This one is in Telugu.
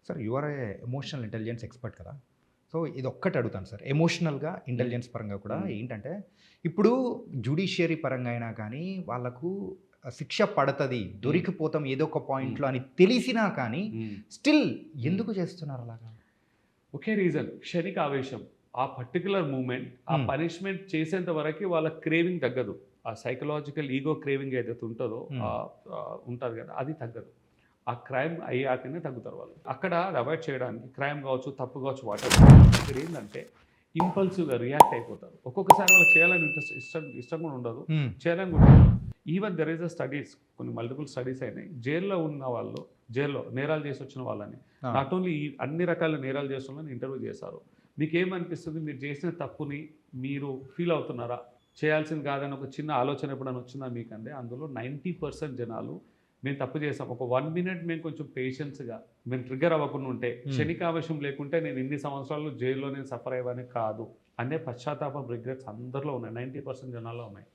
Sir you are a emotional intelligence expert కదా! సో, ఇదొక్కటి అడుగుతాను సార్. ఎమోషనల్‌గా, హ్మ్. ఇంటెలిజెన్స్ పరంగా కూడా హ్మ్. ఏంటంటే, ఇప్పుడు జ్యుడిషియరీ పరంగా అయినా కానీ, వాళ్ళకు శిక్ష పడతది, హ్మ్. దొరికిపోతాం ఏదో ఒక హ్మ్. పాయింట్‌లో అని తెలిసినా కానీ, హ్మ్. స్టిల్ హ్మ్. ఎందుకు చేస్తున్నారు అలాగా? ఒకే రీజన్ క్షణిక ఆవేశం. ఆ పర్టిక్యులర్ మూమెంట్, ఆ హ్మ్. పనిష్మెంట్ చేసేంత వరకి వాళ్ళ క్రేవింగ్ తగ్గదు. ఆ సైకలాజికల్ ఈగో క్రేవింగ్ ఏదైతే ఉంటదో హ్మ్. ఉంటది కదా! అది తగ్గదు. ఆ క్రైమ్ అయ్యాకనే తగ్గుతారు వాళ్ళు. అక్కడ అది అవాయిడ్ చేయడానికి క్రైమ్ కావచ్చు, తప్పు కావచ్చు వాటెవర్. ఇక్కడేందంటే ఇంపల్సివ్‌గా రియాక్ట్ అయిపోతారు. ఒక్కొక్కసారి వాళ్ళకి చేయాలని ఇష్టం కూడా ఉండదు. హ్మ్. చేయాలని కూడా ఉండదు. ఈవెన్ దేర్ ఈస్ స్టడీస్ కొన్ని మల్టిపుల్ స్టడీస్ అయినాయి. జైల్‌లో ఉన్న వాళ్ళు జైల్‌లో నేరాలు చేసి వచ్చిన వాళ్ళని ఆ! నాట్ ఓన్లీ ఈ అన్ని రకాల నేరాలు చేస్తున్న ఇంటర్వ్యూ చేశారు. మీకేమనిపిస్తుంది? మీరు చేసిన తప్పుని మీరు ఫీల్ అవుతున్నారా? చేయాల్సింది కాదని ఒక చిన్న ఆలోచన ఎప్పుడైనా వచ్చిందా మీకంటే అందులో 90% జనాలు మేము తప్పు చేసాం. ఒక 1 మినిట్ మేము కొంచెం పేషెన్స్‌గా మేము ట్రిగ్గర్ అవ్వకుండా ఉంటే, హ్మ్. క్షణికావేశం లేకుంటే నేను ఇన్ని సంవత్సరాలు జైల్‌లో నేను సఫర్ అయ్యేవాడిని కాదు అనే పశ్చాత్తాపం, రిగ్రెట్స్ అందరిలో ఉన్నాయి. 90% జనాల్లో ఉన్నాయి.